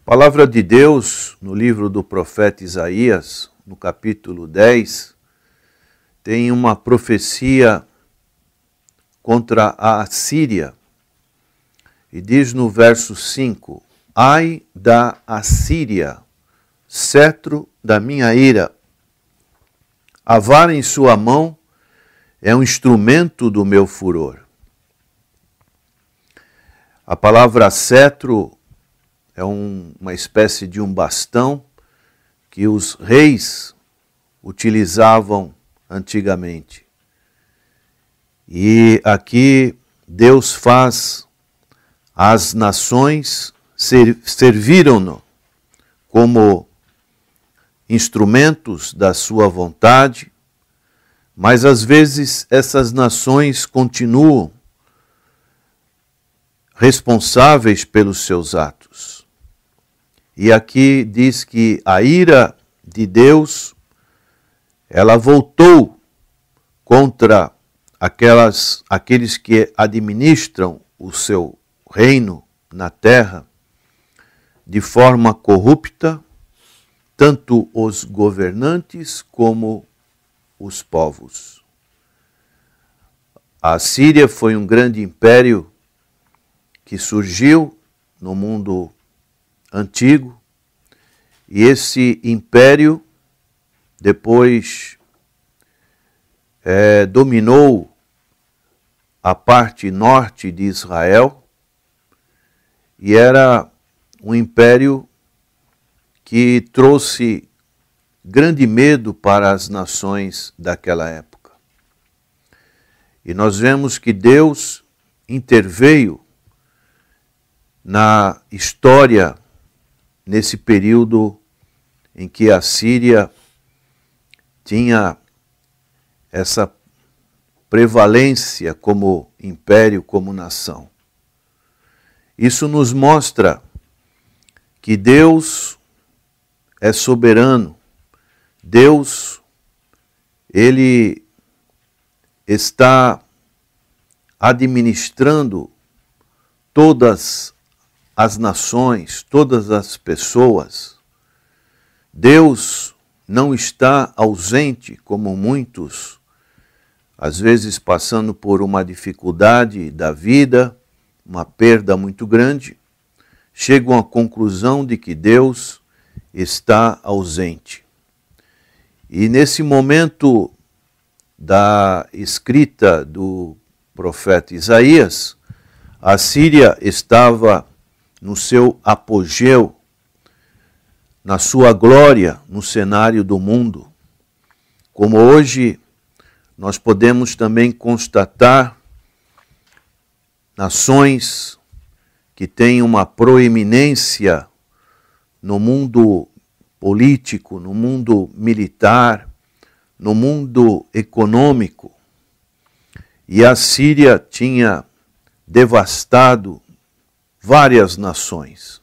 Palavra de Deus, no livro do profeta Isaías, no capítulo 10, tem uma profecia contra a Assíria. E diz no verso 5, ai da Assíria, cetro da minha ira. A vara em sua mão é um instrumento do meu furor. A palavra cetro é uma espécie de um bastão que os reis utilizavam antigamente. E aqui Deus faz as nações serviram-no como instrumentos da sua vontade, mas às vezes essas nações continuam responsáveis pelos seus atos. E aqui diz que a ira de Deus, ela voltou contra aqueles que administram o seu reino na terra de forma corrupta, tanto os governantes como os povos. A Síria foi um grande império que surgiu no mundo antigo, e esse império depois dominou a parte norte de Israel, e era um império que trouxe grande medo para as nações daquela época. E nós vemos que Deus interveio na história nesse período em que a Síria tinha essa prevalência como império, como nação. Isso nos mostra que Deus é soberano. Deus, Ele está administrando todas as nações, todas as pessoas. Deus não está ausente, como muitos, às vezes passando por uma dificuldade da vida, uma perda muito grande, chegam à conclusão de que Deus está ausente. E nesse momento da escrita do profeta Isaías, a Síria estava no seu apogeu, na sua glória no cenário do mundo. Como hoje nós podemos também constatar nações que têm uma proeminência no mundo político, no mundo militar, no mundo econômico. E a Síria tinha devastado várias nações.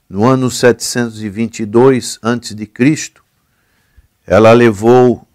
No ano 722 a.C., ela levou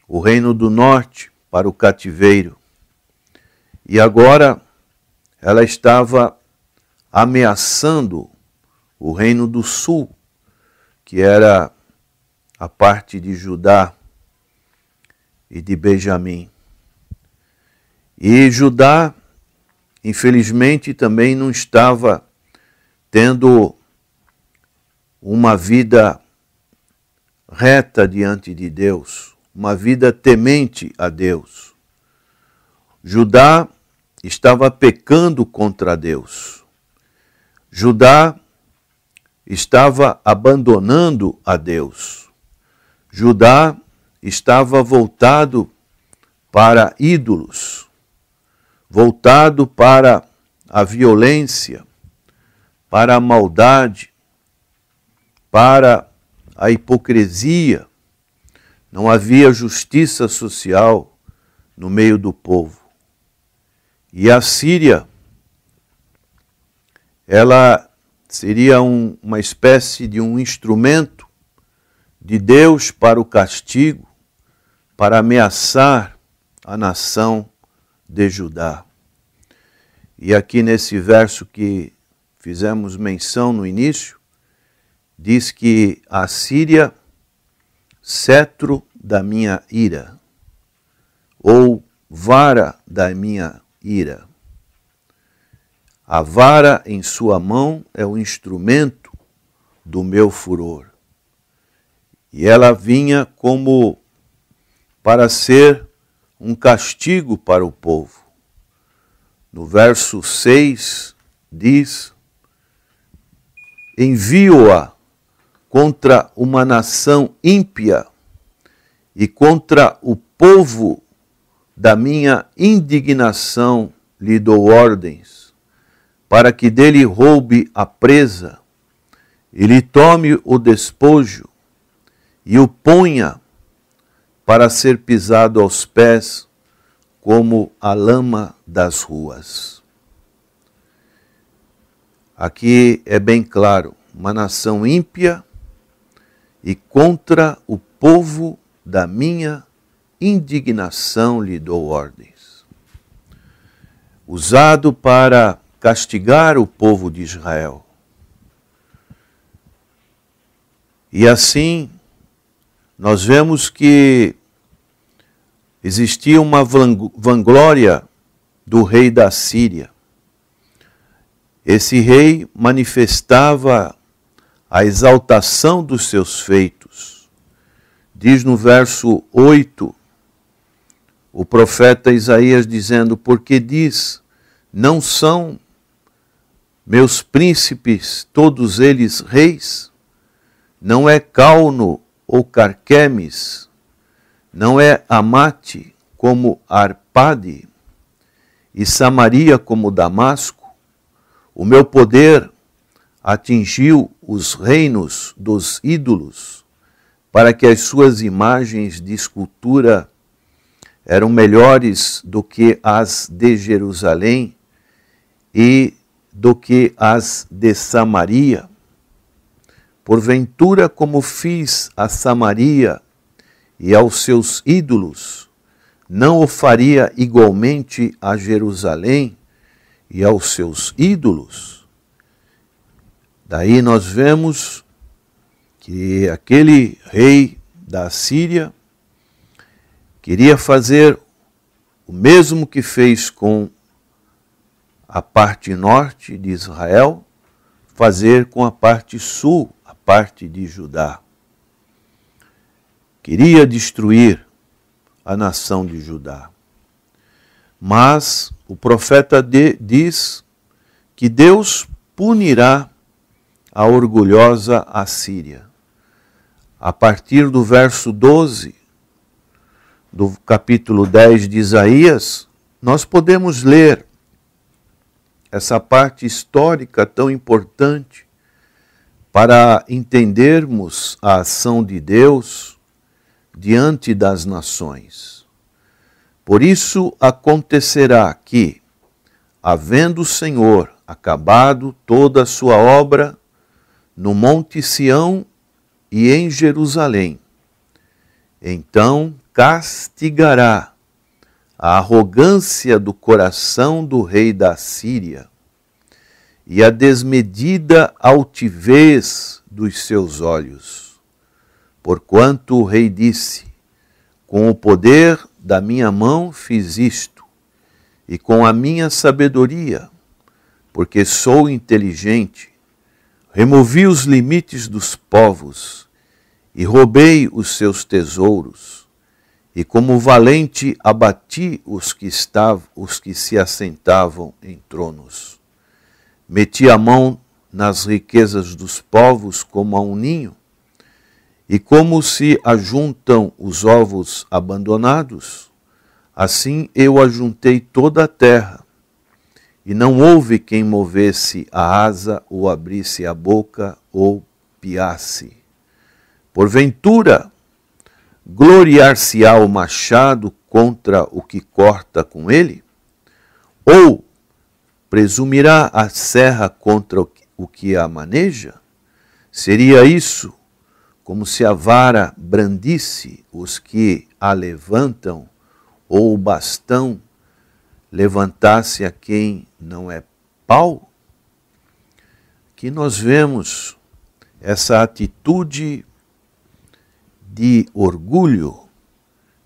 o reino do norte para o cativeiro. E agora ela estava ameaçando o reino do sul, que era a parte de Judá e de Benjamim. E Judá, infelizmente, também não estava tendo uma vida reta diante de Deus, uma vida temente a Deus. Judá estava pecando contra Deus. Judá estava abandonando a Deus. Judá estava voltado para ídolos, voltado para a violência, para a maldade, para a hipocrisia. Não havia justiça social no meio do povo. E a Síria, ela seria uma espécie de um instrumento de Deus para o castigo, para ameaçar a nação de Judá. E aqui nesse verso que fizemos menção no início, diz que a Síria, cetro da minha ira, ou vara da minha ira. A vara em sua mão é o instrumento do meu furor. E ela vinha como para ser um castigo para o povo. No verso 6 diz: envio-a contra uma nação ímpia e contra o povo da minha indignação lhe dou ordens, para que dele roube a presa e lhe tome o despojo e o ponha para ser pisado aos pés como a lama das ruas. Aqui é bem claro, uma nação ímpia e contra o povo da minha indignação lhe dou ordens. Usado para castigar o povo de Israel. E assim, nós vemos que existia uma vanglória do rei da Síria. Esse rei manifestava a exaltação dos seus feitos. Diz no verso 8, o profeta Isaías dizendo, porque diz, não são meus príncipes, todos eles reis? Não é Cauno ou Carquemes, não é Amate como Arpade, e Samaria como Damasco? O meu poder atingiu os reinos dos ídolos, para que as suas imagens de escultura eram melhores do que as de Jerusalém e do que as de Samaria. Porventura, como fiz a Samaria e aos seus ídolos, não o faria igualmente a Jerusalém e aos seus ídolos? Daí nós vemos que aquele rei da Síria queria fazer o mesmo que fez com a parte norte de Israel, fazer com a parte sul, a parte de Judá. Queria destruir a nação de Judá. Mas o profeta diz que Deus punirá a orgulhosa Assíria. A partir do verso 12 do capítulo 10 de Isaías, nós podemos ler essa parte histórica tão importante para entendermos a ação de Deus diante das nações. Por isso acontecerá que, havendo o Senhor acabado toda a sua obra no Monte Sião e em Jerusalém, então castigará a arrogância do coração do rei da Síria e a desmedida altivez dos seus olhos. Porquanto o rei disse, com o poder da minha mão fiz isto, e com a minha sabedoria, porque sou inteligente, removi os limites dos povos e roubei os seus tesouros, e como valente abati os que se assentavam em tronos. Meti a mão nas riquezas dos povos como a um ninho, e como se ajuntam os ovos abandonados, assim eu ajuntei toda a terra, e não houve quem movesse a asa ou abrisse a boca ou piasse. Porventura, gloriar-se-á o machado contra o que corta com ele? Ou presumirá a serra contra o que a maneja? Seria isso como se a vara brandisse os que a levantam, ou o bastão levantasse a quem não é pau? que nós vemos essa atitude de orgulho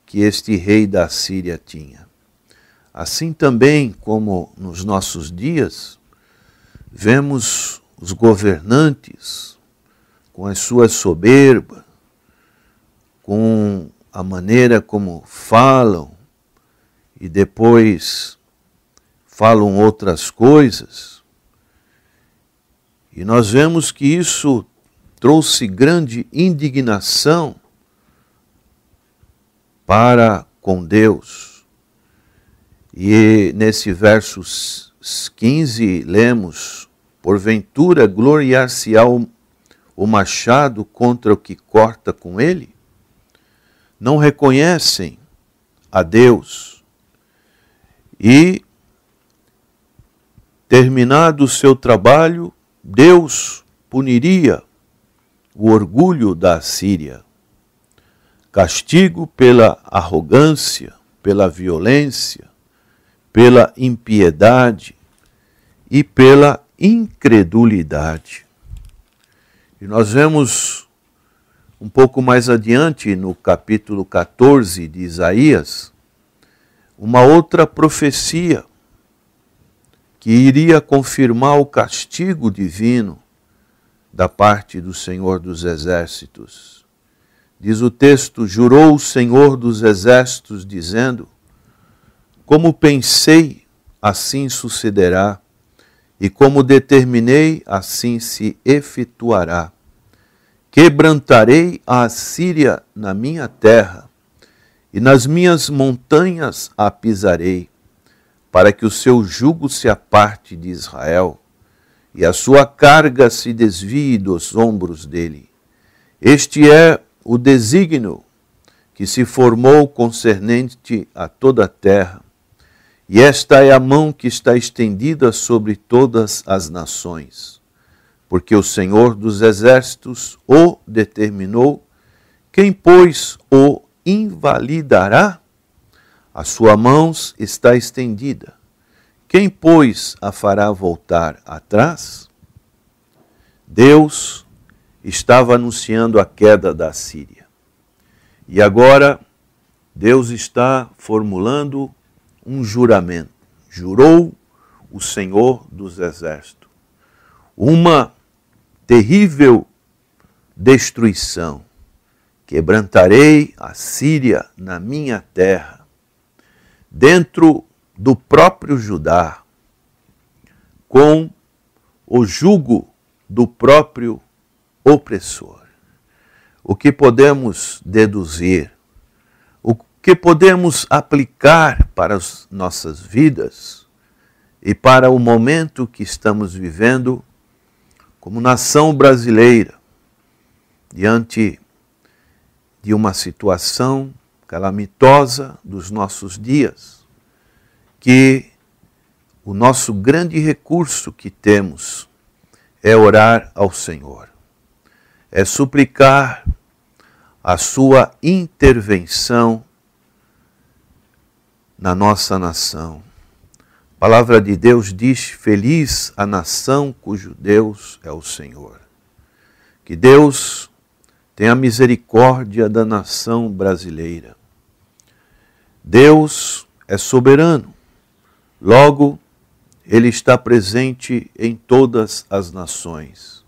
que este rei da Síria tinha. Assim também como nos nossos dias, vemos os governantes com as suas soberbas, com a maneira como falam e depois falam outras coisas. E nós vemos que isso trouxe grande indignação para com Deus. E nesse verso 15 lemos: porventura gloriar-se-á o machado contra o que corta com ele? Não reconhecem a Deus. E, terminado o seu trabalho, Deus puniria o orgulho da Assíria. Castigo pela arrogância, pela violência, pela impiedade e pela incredulidade. E nós vemos um pouco mais adiante, no capítulo 14 de Isaías, uma outra profecia que iria confirmar o castigo divino da parte do Senhor dos Exércitos. Diz o texto: jurou o Senhor dos Exércitos, dizendo: como pensei, assim sucederá, e como determinei, assim se efetuará. Quebrantarei a Assíria na minha terra, e nas minhas montanhas a pisarei, para que o seu jugo se aparte de Israel, e a sua carga se desvie dos ombros dele. Este é o desígnio que se formou concernente a toda a terra, e esta é a mão que está estendida sobre todas as nações. Porque o Senhor dos Exércitos o determinou, quem, pois, o invalidará? A sua mão está estendida. Quem, pois, a fará voltar atrás? Deus estava anunciando a queda da Síria. E agora, Deus está formulando um juramento. Jurou o Senhor dos Exércitos. Uma terrível destruição. Quebrantarei a Síria na minha terra, dentro do próprio Judá, com o jugo do próprio opressor. O que podemos deduzir, o que podemos aplicar para as nossas vidas e para o momento que estamos vivendo como nação brasileira, diante de uma situação calamitosa dos nossos dias, que o nosso grande recurso que temos é orar ao Senhor, é suplicar a sua intervenção na nossa nação. A palavra de Deus diz: feliz a nação cujo Deus é o Senhor. Que Deus tenha misericórdia da nação brasileira. Deus é soberano, logo Ele está presente em todas as nações.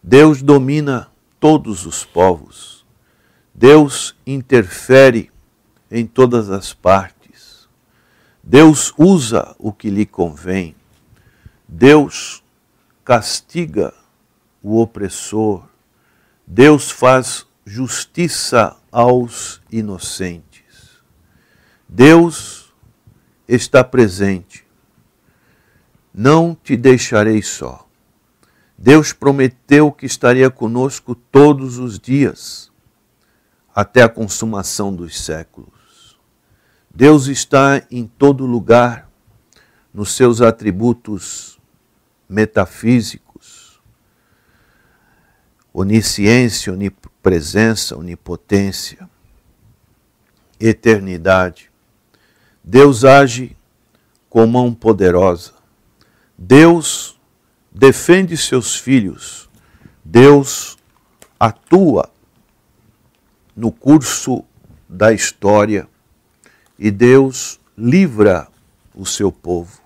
Deus domina todos os povos. Deus interfere em todas as partes. Deus usa o que lhe convém. Deus castiga o opressor. Deus faz justiça aos inocentes. Deus está presente. Não te deixarei só. Deus prometeu que estaria conosco todos os dias, até a consumação dos séculos. Deus está em todo lugar, nos seus atributos metafísicos, onisciência, onipresença, onipotência, eternidade. Deus age com mão poderosa. Deus defende seus filhos. Deus atua no curso da história e Deus livra o seu povo.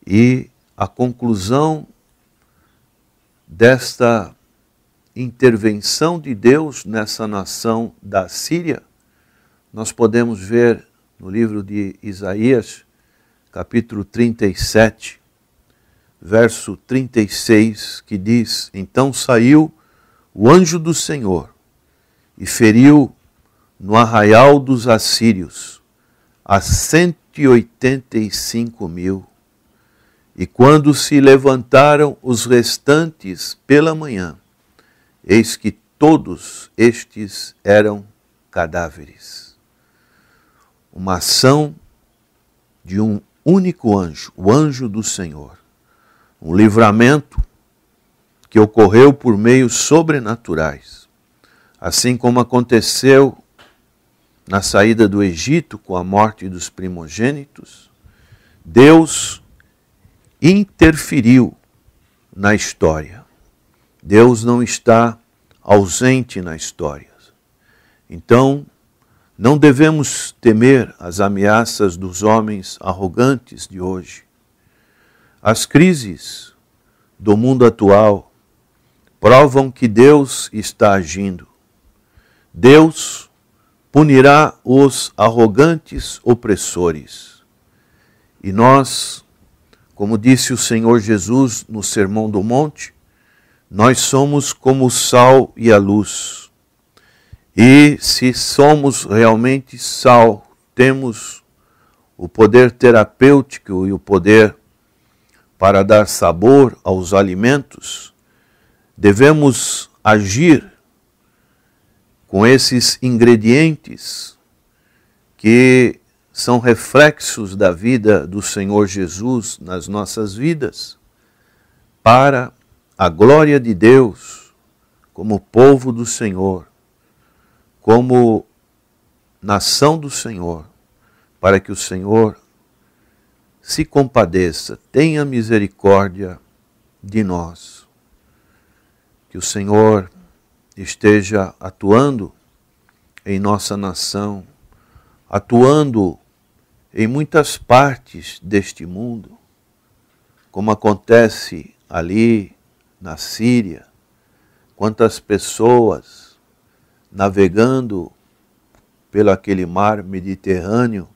E a conclusão desta intervenção de Deus nessa nação da Síria, nós podemos ver no livro de Isaías, capítulo 37, verso 36, que diz: Então saiu o anjo do Senhor e feriu no arraial dos assírios a 185.000. E quando se levantaram os restantes pela manhã, eis que todos estes eram cadáveres. Uma ação de um único anjo, o anjo do Senhor. Um livramento que ocorreu por meios sobrenaturais. Assim como aconteceu na saída do Egito com a morte dos primogênitos, Deus interferiu na história. Deus não está ausente na história. Então, não devemos temer as ameaças dos homens arrogantes de hoje. As crises do mundo atual provam que Deus está agindo. Deus punirá os arrogantes opressores. E nós, como disse o Senhor Jesus no Sermão do Monte, nós somos como o sal e a luz. E se somos realmente sal, temos o poder terapêutico e o poder para dar sabor aos alimentos, devemos agir com esses ingredientes que são reflexos da vida do Senhor Jesus nas nossas vidas, para a glória de Deus, como povo do Senhor, como nação do Senhor, para que o Senhor se compadeça, tenha misericórdia de nós. Que o Senhor esteja atuando em nossa nação, atuando em muitas partes deste mundo, como acontece ali na Síria, quantas pessoas navegando pelo aquele mar Mediterrâneo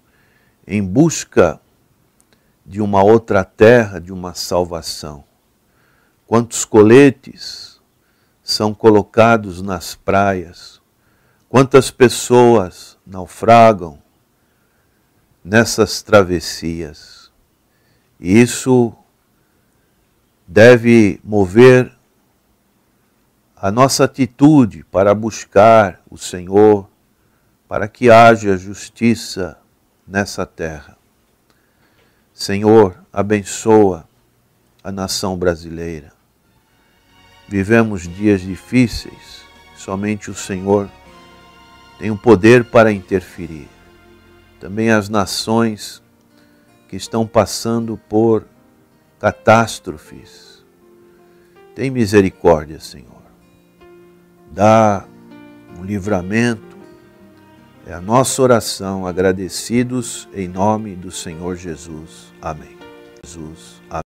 em busca de uma outra terra, de uma salvação. Quantos coletes são colocados nas praias, quantas pessoas naufragam nessas travessias. E isso deve mover a nossa atitude para buscar o Senhor, para que haja justiça nessa terra. Senhor, abençoa a nação brasileira. Vivemos dias difíceis, somente o Senhor tem o poder para interferir. Também as nações que estão passando por catástrofes. Tem misericórdia, Senhor. Dá um livramento. É a nossa oração, agradecidos em nome do Senhor Jesus. Amém. Jesus. Amém.